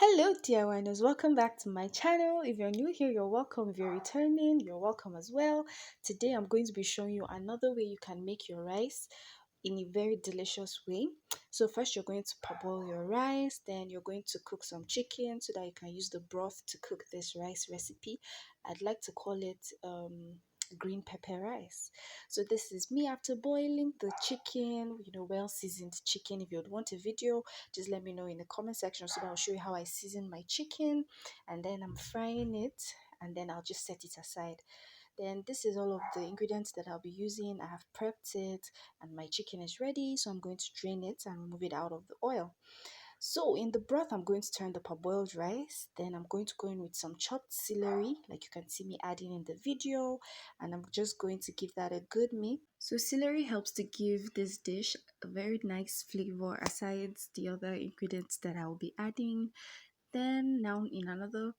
Hello, dear winers. Welcome back to my channel. If you're new here, you're welcome. If you're returning, you're welcome as well. Today, I'm going to be showing you another way you can make your rice in a very delicious way. So first, you're going to parboil your rice. Then you're going to cook some chicken so that you can use the broth to cook this rice recipe. I'd like to call it green pepper rice. So this is me after boiling the chicken, well seasoned chicken. If you'd want a video, just let me know in the comment section so that I'll show you how I season my chicken, and then I'm frying it, and then I'll just set it aside. Then this is all of the ingredients that I'll be using. I have prepped it and my chicken is ready, so I'm going to drain it and remove it out of the oil. So in the broth, I'm going to turn the parboiled rice. Then I'm going to go in with some chopped celery, like you can see me adding in the video. And I'm just going to give that a good mix. So celery helps to give this dish a very nice flavor aside the other ingredients that I'll be adding. Then now in another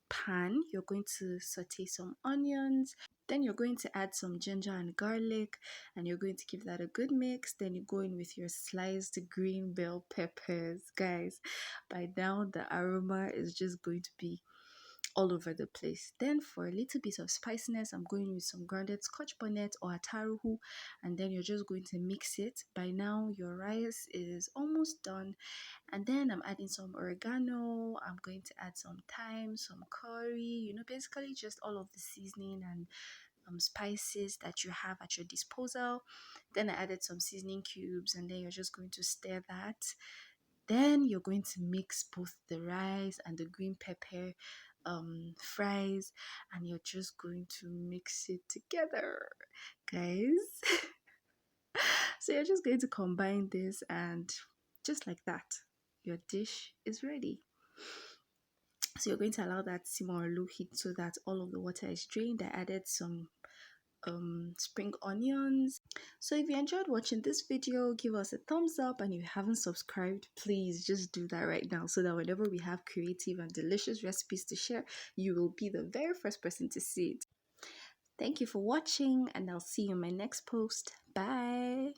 pan, you're going to saute some onions. Then you're going to add some ginger and garlic, and you're going to give that a good mix. Then you go in with your sliced green bell peppers. Guys, by now the aroma is just going to be all over the place. Then for a little bit of spiciness, I'm going with some grounded scotch bonnet or ataruhu, and then you're just going to mix it. By now your rice is almost done, and then I'm adding some oregano. I'm going to add some thyme, some curry, basically just all of the seasoning and spices that you have at your disposal. Then I added some seasoning cubes, and then you're just going to stir that. Then you're going to mix both the rice and the green pepper fries, and you're just going to mix it together, guys. So you're just going to combine this, and just like that, your dish is ready. So you're going to allow that simmer or low heat so that all of the water is drained. I added some spring onions. So if you enjoyed watching this video, give us a thumbs up, and if you haven't subscribed, please just do that right now so that whenever we have creative and delicious recipes to share, you will be the very first person to see it. Thank you for watching, and I'll see you in my next post. Bye.